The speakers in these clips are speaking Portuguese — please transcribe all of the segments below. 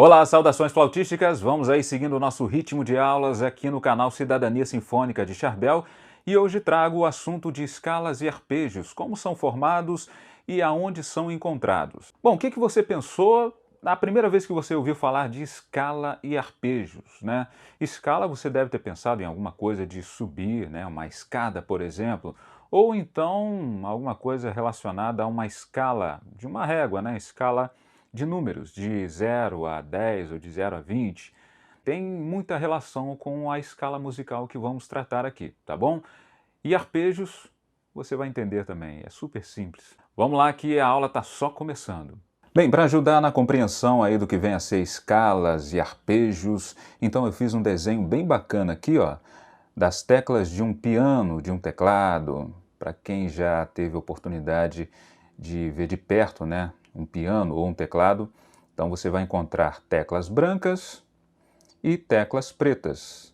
Olá, saudações flautísticas! Vamos aí seguindo o nosso ritmo de aulas aqui no canal Cidadania Sinfônica de Charbel e hoje trago o assunto de escalas e arpejos, como são formados e aonde são encontrados. Bom, o que você pensou na primeira vez que você ouviu falar de escala e arpejos, né? Escala você deve ter pensado em alguma coisa de subir, né? Uma escada, por exemplo, ou então alguma coisa relacionada a uma escala de uma régua, né? Escala de números, de 0 a 10 ou de 0 a 20, tem muita relação com a escala musical que vamos tratar aqui, tá bom? E arpejos, você vai entender também, é super simples. Vamos lá que a aula está só começando. Bem, para ajudar na compreensão aí do que vem a ser escalas e arpejos, então eu fiz um desenho bem bacana aqui, ó, das teclas de um piano, de um teclado, para quem já teve oportunidade de ver de perto, né, um piano ou um teclado, então você vai encontrar teclas brancas e teclas pretas.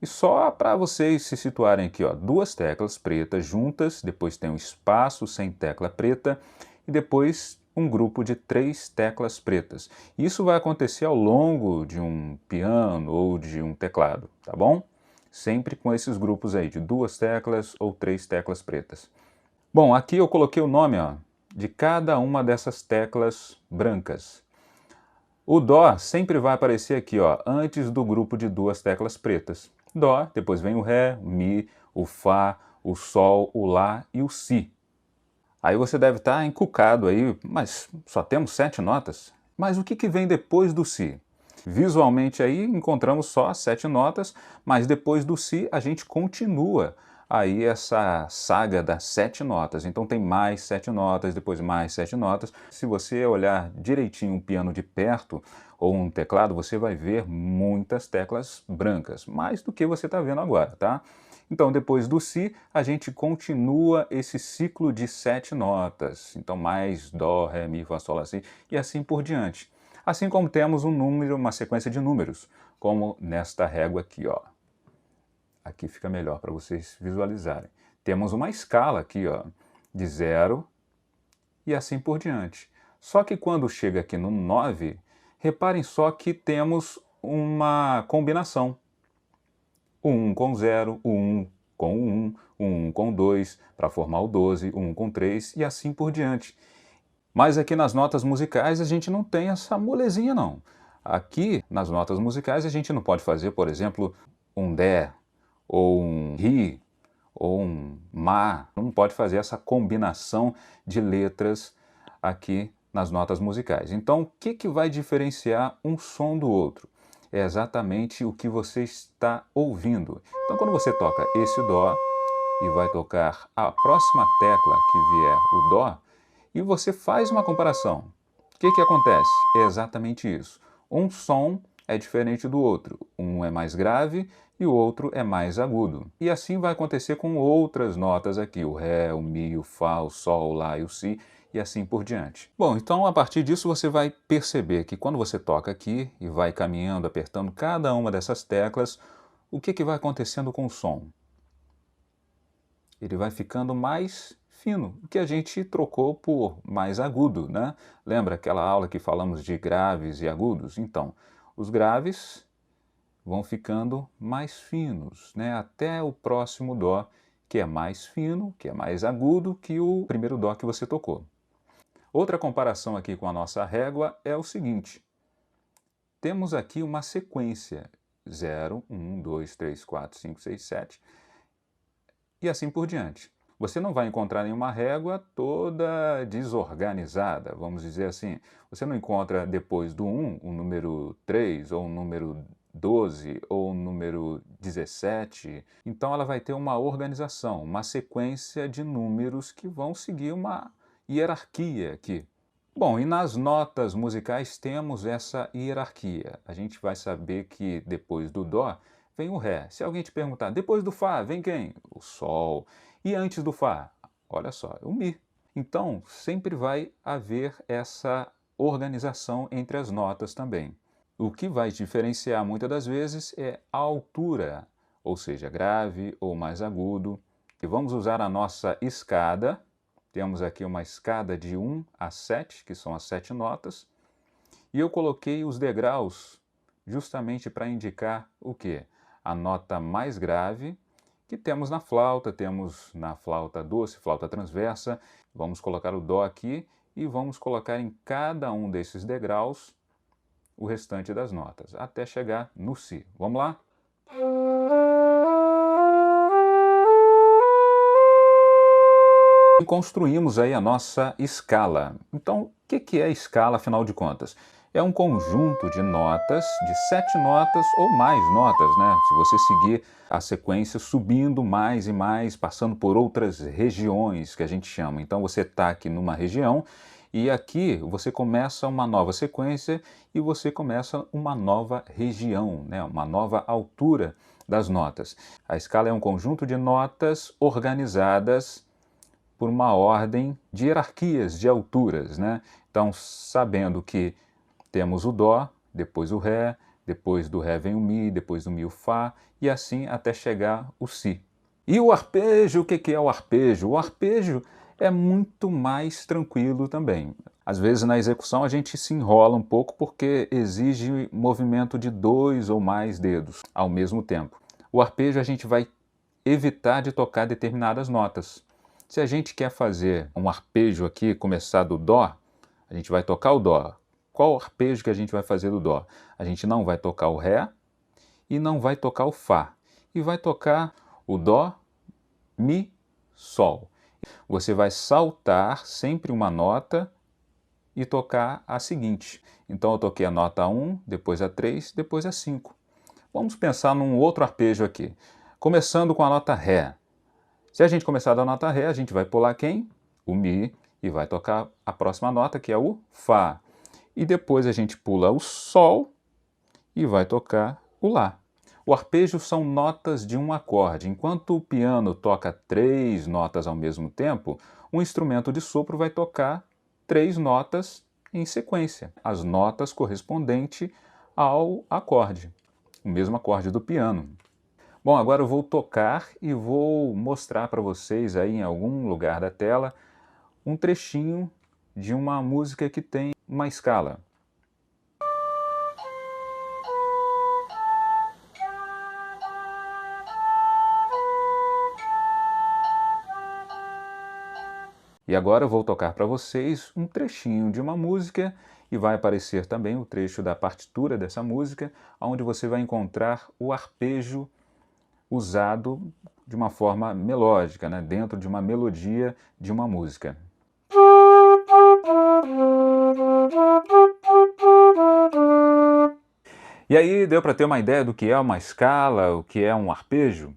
E só para vocês se situarem aqui, ó, duas teclas pretas juntas, depois tem um espaço sem tecla preta e depois um grupo de 3 teclas pretas. Isso vai acontecer ao longo de um piano ou de um teclado, tá bom? Sempre com esses grupos aí de 2 teclas ou 3 teclas pretas. Bom, aqui eu coloquei o nome, ó, de cada uma dessas teclas brancas. O Dó sempre vai aparecer aqui, ó, antes do grupo de 2 teclas pretas. Dó, depois vem o Ré, o Mi, o Fá, o Sol, o Lá e o Si. Aí você deve estar encucado aí, mas só temos 7 notas? Mas o que vem depois do Si? Visualmente aí encontramos só 7 notas, mas depois do Si a gente continua aí essa saga das 7 notas. Então tem mais 7 notas, depois mais 7 notas. Se você olhar direitinho um piano de perto ou um teclado, você vai ver muitas teclas brancas, mais do que você está vendo agora, tá? Então, depois do Si, a gente continua esse ciclo de 7 notas. Então, mais Dó, Ré, Mi, Fá, Sol, Lá, Si, e assim por diante. Assim como temos um número, uma sequência de números, como nesta régua aqui, ó. Aqui fica melhor para vocês visualizarem. Temos uma escala aqui, ó, de 0 e assim por diante. Só que quando chega aqui no 9, reparem só que temos uma combinação. O 1 com 0, o 1 com o 1, o 1 com 2, para formar o 12, o 1 com 3 e assim por diante. Mas aqui nas notas musicais a gente não tem essa molezinha não. Aqui nas notas musicais a gente não pode fazer, por exemplo, um Dé, ou um Ri, ou um Má. Não pode fazer essa combinação de letras aqui nas notas musicais. Então o que vai diferenciar um som do outro? É exatamente o que você está ouvindo. Então quando você toca esse Dó e vai tocar a próxima tecla que vier o Dó, e você faz uma comparação, o que acontece? É exatamente isso. Um som é diferente do outro. Um é mais grave e o outro é mais agudo. E assim vai acontecer com outras notas aqui, o Ré, o Mi, o Fá, o Sol, o Lá e o Si, e assim por diante. Bom, então a partir disso você vai perceber que quando você toca aqui e vai caminhando, apertando cada uma dessas teclas, o que vai acontecendo com o som? Ele vai ficando mais fino, que a gente trocou por mais agudo, né? Lembra aquela aula que falamos de graves e agudos? Então, os graves vão ficando mais finos, né? Até o próximo Dó, que é mais fino, que é mais agudo que o primeiro Dó que você tocou. Outra comparação aqui com a nossa régua é o seguinte. Temos aqui uma sequência, 0, 1, 2, 3, 4, 5, 6, 7, e assim por diante. Você não vai encontrar nenhuma régua toda desorganizada, vamos dizer assim. Você não encontra depois do 1 o número 3, ou o número 12, ou o número 17. Então ela vai ter uma organização, uma sequência de números que vão seguir uma hierarquia aqui. Bom, e nas notas musicais temos essa hierarquia. A gente vai saber que depois do Dó vem o Ré. Se alguém te perguntar, depois do Fá vem quem? O Sol. E antes do Fá? Olha só, o Mi. Então, sempre vai haver essa organização entre as notas também. O que vai diferenciar muitas das vezes é a altura, ou seja, grave ou mais agudo. E vamos usar a nossa escada. Temos aqui uma escada de 1 a 7, que são as 7 notas. E eu coloquei os degraus justamente para indicar o quê? A nota mais grave que temos na flauta doce, flauta transversa. Vamos colocar o Dó aqui e vamos colocar em cada um desses degraus o restante das notas, até chegar no Si. Vamos lá? E construímos aí a nossa escala. Então, o que é a escala, afinal de contas? É um conjunto de notas, de 7 notas ou mais notas, né? Se você seguir a sequência subindo mais e mais, passando por outras regiões que a gente chama. Então você está aqui numa região e aqui você começa uma nova sequência e você começa uma nova região, né? Uma nova altura das notas. A escala é um conjunto de notas organizadas por uma ordem de hierarquias de alturas, né? Então, sabendo que temos o Dó, depois o Ré, depois do Ré vem o Mi, depois do Mi o Fá, e assim até chegar o Si. E o arpejo, o que é o arpejo? O arpejo é muito mais tranquilo também. Às vezes na execução a gente se enrola um pouco porque exige movimento de 2 ou mais dedos ao mesmo tempo. O arpejo a gente vai evitar de tocar determinadas notas. Se a gente quer fazer um arpejo aqui, começar do Dó, a gente vai tocar o Dó. Qual arpejo que a gente vai fazer do Dó? A gente não vai tocar o Ré e não vai tocar o Fá. E vai tocar o Dó, Mi, Sol. Você vai saltar sempre uma nota e tocar a seguinte. Então eu toquei a nota 1, depois a 3, depois a 5. Vamos pensar num outro arpejo aqui. Começando com a nota Ré. Se a gente começar da nota Ré, a gente vai pular quem? O Mi, e vai tocar a próxima nota, que é o Fá. E depois a gente pula o Sol e vai tocar o Lá. O arpejo são notas de um acorde. Enquanto o piano toca 3 notas ao mesmo tempo, um instrumento de sopro vai tocar 3 notas em sequência, as notas correspondentes ao acorde, o mesmo acorde do piano. Bom, agora eu vou tocar e vou mostrar para vocês aí em algum lugar da tela um trechinho de uma música que tem uma escala. E agora eu vou tocar para vocês um trechinho de uma música e vai aparecer também o trecho da partitura dessa música, onde você vai encontrar o arpejo usado de uma forma melódica, né, dentro de uma melodia de uma música. E aí deu para ter uma ideia do que é uma escala, o que é um arpejo?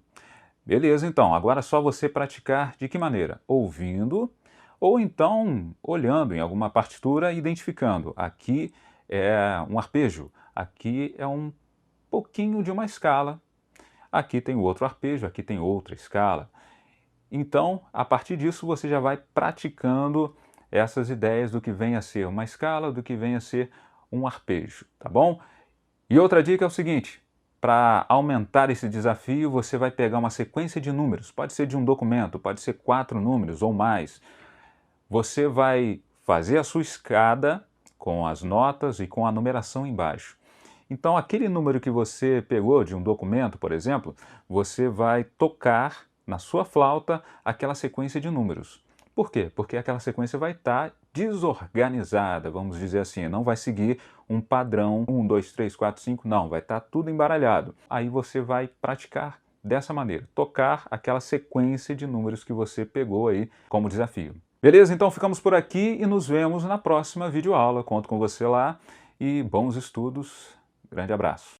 Beleza, então, agora é só você praticar de que maneira? Ouvindo ou então olhando em alguma partitura e identificando. Aqui é um arpejo, aqui é um pouquinho de uma escala, aqui tem outro arpejo, aqui tem outra escala. Então, a partir disso, você já vai praticando essas ideias do que vem a ser uma escala, do que vem a ser um arpejo, tá bom? E outra dica é o seguinte, para aumentar esse desafio, você vai pegar uma sequência de números, pode ser de um documento, pode ser 4 números ou mais. Você vai fazer a sua escada com as notas e com a numeração embaixo. Então, aquele número que você pegou de um documento, por exemplo, você vai tocar na sua flauta aquela sequência de números. Por quê? Porque aquela sequência vai estar desorganizada, vamos dizer assim, não vai seguir um padrão 1, 2, 3, 4, 5, não, vai estar tudo embaralhado. Aí você vai praticar dessa maneira, tocar aquela sequência de números que você pegou aí como desafio. Beleza? Então ficamos por aqui e nos vemos na próxima videoaula. Conto com você lá e bons estudos. Grande abraço.